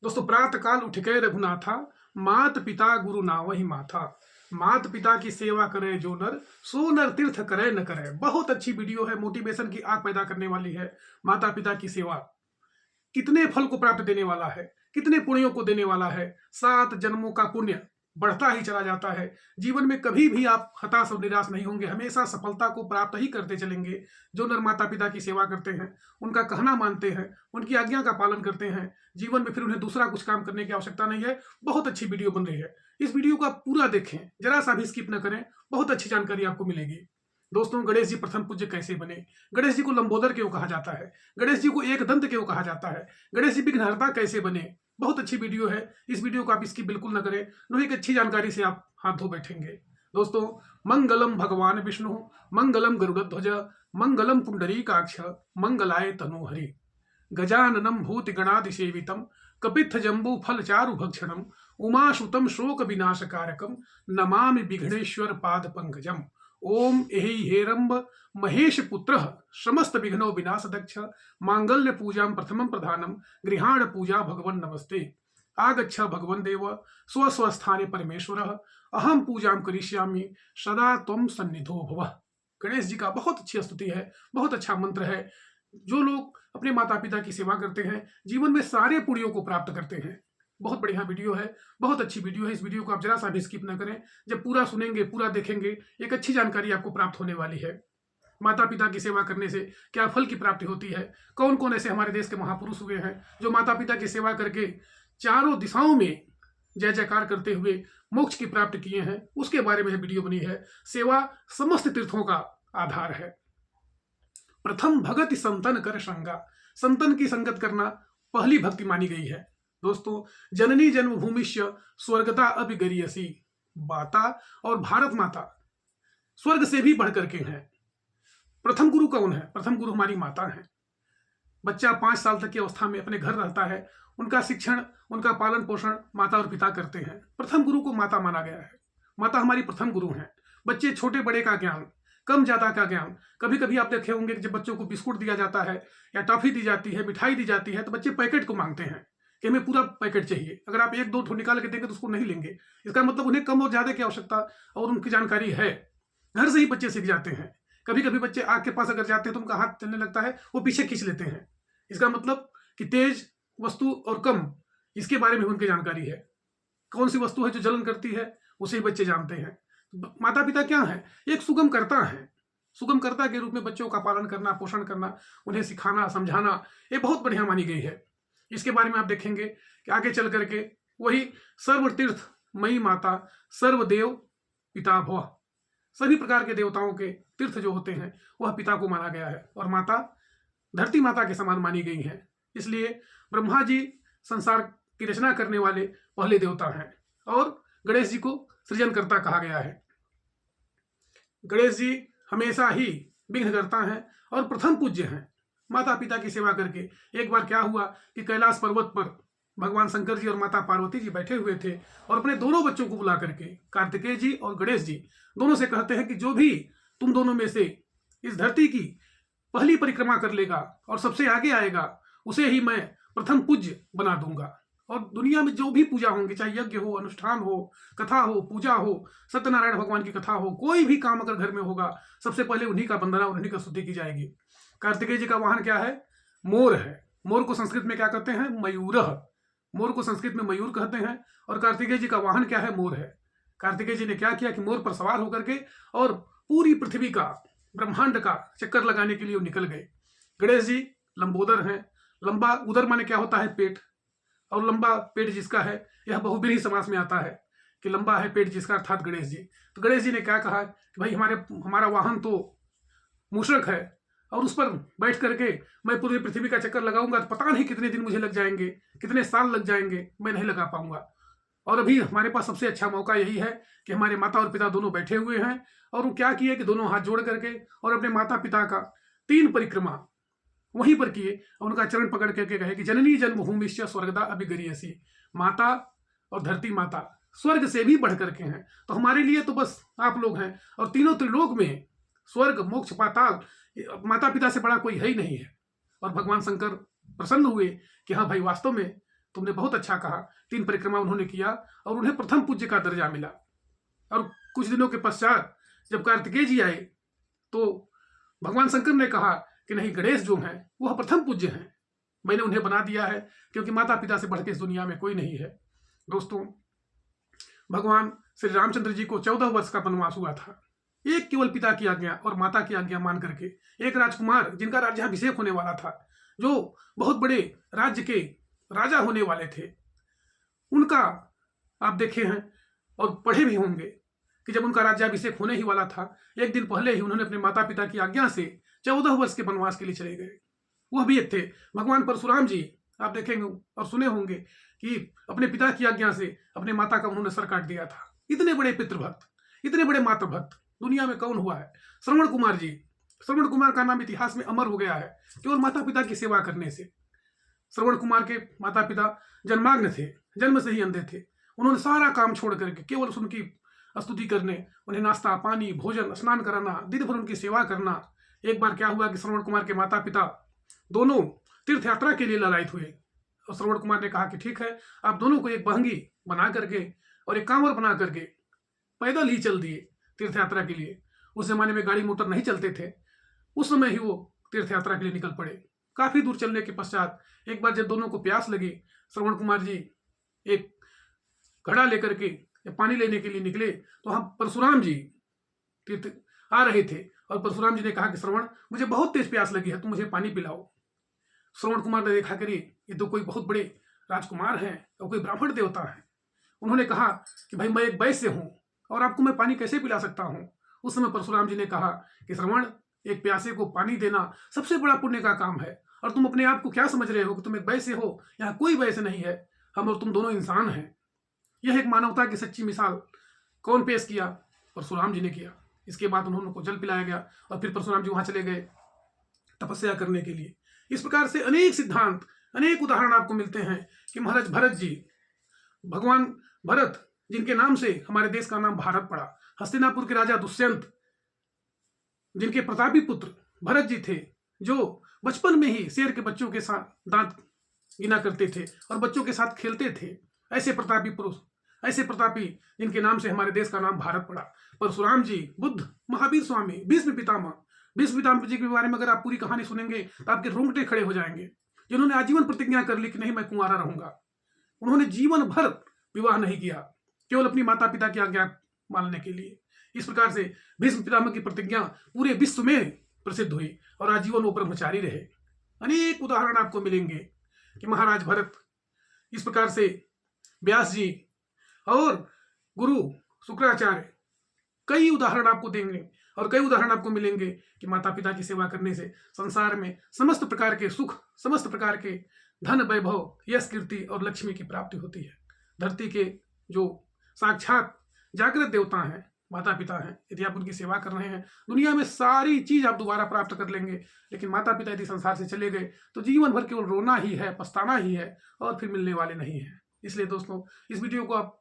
दोस्तों, प्रातः काल उठ के रघुनाथा, मात पिता गुरु नावहि माथा। मात पिता की सेवा करे जो नर, सो नर तीर्थ करे न करे। बहुत अच्छी वीडियो है, मोटिवेशन की आग पैदा करने वाली है। माता पिता की सेवा कितने फल को प्राप्त देने वाला है, कितने पुण्यों को देने वाला है। 7 जन्मों का पुण्य बढ़ता ही चला जाता है। जीवन में कभी भी आप हताश और निराश नहीं होंगे, हमेशा सफलता को प्राप्त ही करते चलेंगे। जो नर माता पिता की सेवा करते हैं, उनका कहना मानते हैं, उनकी आज्ञा का पालन करते हैं, जीवन में फिर उन्हें दूसरा कुछ काम करने की आवश्यकता नहीं है। बहुत अच्छी वीडियो बन रही है, इस वीडियो को आप पूरा देखें, जरा सा भी स्किप न करें। बहुत अच्छी जानकारी आपको मिलेगी। दोस्तों, गणेश जी प्रथम पूज्य कैसे बने? गणेश जी को लंबोदर क्यों कहा जाता है? गणेश जी को एक दंत क्यों कहा जाता है? गणेश जी विघ्नहर्ता कैसे बने? बहुत अच्छी वीडियो है, इस वीडियो को आप इसकी बिल्कुल न करें, नहीं एक अच्छी जानकारी से आप हाथ धो बैठेंगे। दोस्तों, मंगलम भगवान विष्णु, मंगलम गरुड़ध्वज, मंगलम पुंडरीकाक्ष, मंगलाय तनोहरि। गजाननम भूत गणादिसेवितम, कपित्थ जम्बू फल चारु भक्षणम, उमाशुतम शोक विनाशकारकम, नमामि विघ्नेश्वर पाद पंकजम। ओम एहि हेरंब महेश पुत्र समस्त विघ्नो विनाश दक्ष, मांगल्य पूजा प्रथमं प्रधानम, गृहाण पूजा भगवन नमस्ते। आगच्छ भगवन देव स्वस्वस्थाने परमेश्वर, अहम पूजा करिष्यामि सदा त्वं सन्निधो भव। गणेश जी का बहुत अच्छी स्तुति है, बहुत अच्छा मंत्र है। जो लोग अपने माता पिता की सेवा करते हैं, जीवन में सारे पुण्यों को प्राप्त करते हैं। बहुत बढ़िया वीडियो है, बहुत अच्छी वीडियो है। इस वीडियो को आप जरा सा भी स्किप ना करें। जब पूरा सुनेंगे, पूरा देखेंगे, एक अच्छी जानकारी आपको प्राप्त होने वाली है। माता पिता की सेवा करने से क्या फल की प्राप्ति होती है, कौन कौन ऐसे हमारे देश के महापुरुष हुए हैं जो माता पिता की सेवा करके चारों दिशाओं में जय जयकार करते हुए मोक्ष की प्राप्ति किए हैं, उसके बारे में वीडियो बनी है। सेवा समस्त तीर्थों का आधार है। प्रथम भगति संतन कर संगा, संतन की संगत करना पहली भक्ति मानी गई है। दोस्तों, जननी जन्मभूमिश्य स्वर्गता अभिगरीयसी। माता और भारत माता स्वर्ग से भी बढ़ करके हैं। प्रथम गुरु कौन है? प्रथम गुरु हमारी माता है। बच्चा 5 साल तक की अवस्था में अपने घर रहता है, उनका शिक्षण, उनका पालन पोषण माता और पिता करते हैं। प्रथम गुरु को माता माना गया है। माता हमारी प्रथम गुरु हैं। बच्चे छोटे बड़े का ज्ञान, कम ज्यादा का ज्ञान, कभी कभी आप देखे होंगे कि जब बच्चों को बिस्कुट दिया जाता है या टॉफी दी जाती है, मिठाई दी जाती है, तो बच्चे पैकेट को मांगते हैं कि हमें पूरा पैकेट चाहिए। अगर आप 1-2 ठो निकाल के देंगे तो उसको नहीं लेंगे। इसका मतलब उन्हें कम और ज्यादा की आवश्यकता और उनकी जानकारी है। घर से ही बच्चे सीख जाते हैं। कभी कभी बच्चे आग के पास अगर जाते हैं तो उनका हाथ चलने लगता है, वो पीछे खींच लेते हैं। इसका मतलब कि तेज वस्तु और कम, इसके बारे में उनकी जानकारी है। कौन सी वस्तु है जो जलन करती है, उसे ही बच्चे जानते हैं। माता पिता क्या है? एक सुगमकर्ता है। सुगमकर्ता के रूप में बच्चों का पालन करना, पोषण करना, उन्हें सिखाना, समझाना, ये बहुत बढ़िया मानी गई है। इसके बारे में आप देखेंगे कि आगे चल करके वही सर्वतीर्थ मई माता, सर्वदेव पिता भव। सभी प्रकार के देवताओं के तीर्थ जो होते हैं वह पिता को माना गया है, और माता धरती माता के समान मानी गई है। इसलिए ब्रह्मा जी संसार की रचना करने वाले पहले देवता हैं, और गणेश जी को सृजनकर्ता कहा गया है। गणेश जी हमेशा ही विघ्नकर्ता हैं और प्रथम पूज्य हैं। माता पिता की सेवा करके एक बार क्या हुआ कि कैलाश पर्वत पर भगवान शंकर जी और माता पार्वती जी बैठे हुए थे, और अपने दोनों बच्चों को बुला करके कार्तिकेय जी और गणेश जी दोनों से कहते हैं कि जो भी तुम दोनों में से इस धरती की पहली परिक्रमा कर लेगा और सबसे आगे आएगा, उसे ही मैं प्रथम पूज्य बना दूंगा। और दुनिया में जो भी पूजा होंगे, चाहे यज्ञ हो, अनुष्ठान हो, कथा हो, पूजा हो, सत्यनारायण भगवान की कथा हो, कोई भी काम अगर घर में होगा, सबसे पहले उन्हीं का वंदना और उन्हीं का स्तुति की जाएगी। कार्तिकेय जी का वाहन क्या है? मोर है। मोर को संस्कृत में क्या कहते हैं? मयूरः। मोर को संस्कृत में मयूर कहते हैं। और कार्तिकेय जी का वाहन क्या है? मोर है। कार्तिकेय जी ने क्या किया कि मोर पर सवार होकर के और पूरी पृथ्वी का, ब्रह्मांड का चक्कर लगाने के लिए निकल गए। गणेश जी लंबोदर हैं। लंबा उदर माने क्या होता है? पेट। और लंबा पेट जिसका है, यह बहुब्रीहि समास में आता है कि लंबा है पेट जिसका, अर्थात गणेश जी। तो गणेश जी ने क्या कहा कि भाई हमारा वाहन तो मूषक है, और उस पर बैठ करके मैं पूरी पृथ्वी का चक्कर लगाऊंगा तो पता नहीं कितने दिन मुझे लग जाएंगे, कितने साल लग जाएंगे, मैं नहीं लगा पाऊंगा। और अभी हमारे पास सबसे अच्छा मौका यही है कि हमारे माता और पिता दोनों बैठे हुए हैं। और वो क्या किए कि दोनों हाथ जोड़ करके और अपने माता पिता का 3 परिक्रमा वहीं पर किए, और उनका चरण पकड़ करके कहे कि जननी जन्मभूमिश्च स्वर्गदा अभिगरीयसी। माता और धरती माता स्वर्ग से भी बढ़ करके हैं, तो हमारे लिए तो बस आप लोग हैं। और तीनों त्रिलोक में स्वर्ग, मोक्ष, पाताल, माता पिता से बड़ा कोई है ही नहीं है। और भगवान शंकर प्रसन्न हुए कि हाँ भाई, वास्तव में तुमने बहुत अच्छा कहा। 3 परिक्रमा उन्होंने किया और उन्हें प्रथम पूज्य का दर्जा मिला। और कुछ दिनों के पश्चात जब कार्तिकेय जी आए तो भगवान शंकर ने कहा कि नहीं, गणेश जो हैं वह प्रथम पूज्य हैं, मैंने उन्हें बना दिया है, क्योंकि माता पिता से बढ़ के इस दुनिया में कोई नहीं है। दोस्तों, भगवान श्री रामचंद्र जी को 14 वर्ष का वनवास हुआ था। एक केवल पिता की आज्ञा और माता की आज्ञा मान करके एक राजकुमार जिनका राज्याभिषेक होने वाला था, जो बहुत बड़े राज्य के राजा होने वाले थे, उनका आप देखे हैं और पढ़े भी होंगे कि जब उनका राज्याभिषेक होने ही वाला था, एक दिन पहले ही उन्होंने अपने माता पिता की आज्ञा से 14 वर्ष के वनवास के लिए चले गए। वह भी एक थे भगवान परशुराम जी। आप देखेंगे और सुने होंगे कि अपने पिता की आज्ञा से अपने माता का उन्होंने सर काट दिया था। इतने बड़े पितृभक्त, इतने बड़े मातृभक्त दुनिया में कौन हुआ है? श्रवण कुमार जी। श्रवण कुमार का नाम इतिहास में अमर हो गया है केवल माता पिता की सेवा करने से। श्रवण कुमार के माता पिता जन्माग्न थे, जन्म से ही अंधे थे। उन्होंने सारा काम छोड़ करके केवल उनकी स्तुति करने, उन्हें नाश्ता पानी भोजन स्नान कराना, दिन भर उनकी सेवा करना। एक बार क्या हुआ कि श्रवण कुमार के माता पिता दोनों तीर्थ यात्रा के लिए ललायित हुए और श्रवण कुमार ने कहा कि ठीक है, आप दोनों को एक बहंगी बना करके और एक कांवर बना करके पैदल ही चल दिए तीर्थ यात्रा के लिए। उस जमाने में गाड़ी मोटर नहीं चलते थे, उस समय ही वो तीर्थ यात्रा के लिए निकल पड़े। काफी दूर चलने के पश्चात एक बार जब दोनों को प्यास लगी, श्रवण कुमार जी एक घड़ा लेकर के पानी लेने के लिए निकले तो वहां परशुराम जी तीर्थ आ रहे थे और परशुराम जी ने कहा कि श्रवण, मुझे बहुत तेज प्यास लगी है, तुम मुझे पानी पिलाओ। श्रवण कुमार ने देखा कि ये तो कोई बहुत बड़े राजकुमार हैं और कोई ब्राह्मण देवता है। उन्होंने कहा कि भाई, मैं एक वैश्य हूं और आपको मैं पानी कैसे पिला सकता हूं। उस समय परशुराम जी ने कहा कि श्रवण, एक प्यासे को पानी देना सबसे बड़ा पुण्य का काम है और तुम अपने आप को क्या समझ रहे हो कि तुम एक वैश्य हो? यहाँ कोई वैश्य नहीं है, हम और तुम दोनों इंसान हैं। यह एक मानवता की सच्ची मिसाल कौन पेश किया? परशुराम जी ने किया। इसके बाद उनको जल पिलाया गया और फिर परशुराम जी वहां चले गए तपस्या करने के लिए। इस प्रकार से अनेक सिद्धांत, अनेक उदाहरण आपको मिलते हैं कि महाराज भरत जी, भगवान भरत जिनके नाम से हमारे देश का नाम भारत पड़ा, हस्तिनापुर के राजा दुष्यंत जिनके प्रतापी पुत्र भरत जी थे, जो बचपन में ही शेर के बच्चों के साथ दांत गिना करते थे और बच्चों के साथ खेलते थे। ऐसे प्रतापी पुरुष, ऐसे प्रतापी जिनके नाम से हमारे देश का नाम भारत पड़ा। परशुराम जी, बुद्ध, महावीर स्वामी, भीष्म पितामह जी के बारे में अगर आप पूरी कहानी सुनेंगे तो आपके रोंगटे खड़े हो जाएंगे। जिन्होंने आजीवन प्रतिज्ञा कर ली कि नहीं, मैं कुंवारा रहूंगा। उन्होंने जीवन भर विवाह नहीं किया, केवल अपनी माता पिता की आज्ञा मानने के लिए। इस प्रकार से भीष्म पितामह की प्रतिज्ञा पूरे विश्व में प्रसिद्ध हुई और आजीवन वो ब्रह्मचारी रहे। अनेक उदाहरण आपको मिलेंगे कि महाराज भरत, इस प्रकार से व्यास जी और गुरु शुक्राचार्य, कई उदाहरण आपको देंगे और कई उदाहरण आपको मिलेंगे कि माता पिता की सेवा करने से संसार में समस्त प्रकार के सुख, समस्त प्रकार के धन वैभव, यश कीर्ति और लक्ष्मी की प्राप्ति होती है। धरती के जो साक्षात जागृत देवता हैं, माता पिता हैं, यदि आप उनकी सेवा कर रहे हैं, दुनिया में सारी चीज आप दोबारा प्राप्त कर लेंगे। लेकिन माता पिता यदि संसार से चले गए तो जीवन भर केवल रोना ही है, पछताना ही है और फिर मिलने वाले नहीं है। इसलिए दोस्तों, इस वीडियो को आप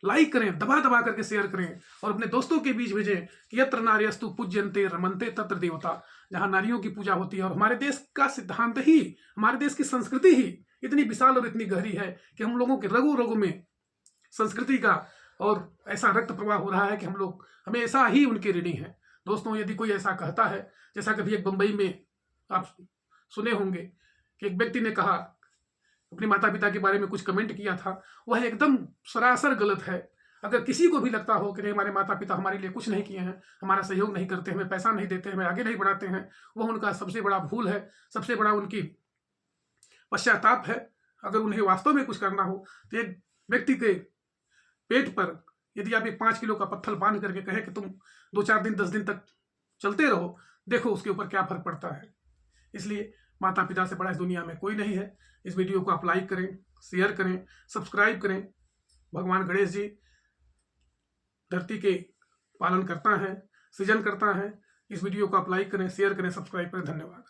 लाइक करें, दबा दबा करके शेयर करें और अपने दोस्तों के बीच भेजें कि यत्र नार्यस्तु पूज्यन्ते रमन्ते तत्र देवता, जहां नारियों की पूजा होती है। और हमारे देश का सिद्धांत ही, हमारे देश की संस्कृति ही इतनी विशाल और इतनी गहरी है कि हम लोगों के रगों रगों में संस्कृति का और ऐसा रक्त प्रवाह हो रहा है कि हम लोग हमेशा ही उनके ऋणी हैं। दोस्तों, यदि कोई ऐसा कहता है, जैसा कभी एक बंबई में आप सुने होंगे कि एक व्यक्ति ने कहा, अपने माता पिता के बारे में कुछ कमेंट किया था, वह एकदम सरासर गलत है। अगर किसी को भी लगता हो कि नहीं, हमारे माता पिता हमारे लिए कुछ नहीं किए हैं, हमारा सहयोग नहीं करते, हमें पैसा नहीं देते, हमें आगे नहीं बढ़ाते हैं, वह उनका सबसे बड़ा भूल है, सबसे बड़ा उनकी पश्चाताप है। अगर उन्हें वास्तव में कुछ करना हो तो एक व्यक्ति के पेट पर यदि आप एक 5 किलो का पत्थर बांध करके कहे कि तुम 2-4 दिन 10 दिन तक चलते रहो, देखो उसके ऊपर क्या फर्क पड़ता है। इसलिए माता पिता से बड़ा इस दुनिया में कोई नहीं है। इस वीडियो को आप लाइक करें, शेयर करें, सब्सक्राइब करें। भगवान गणेश जी धरती के पालन करता है, सृजन करता है। इस वीडियो को आप लाइक करें, शेयर करें, सब्सक्राइब करें। धन्यवाद।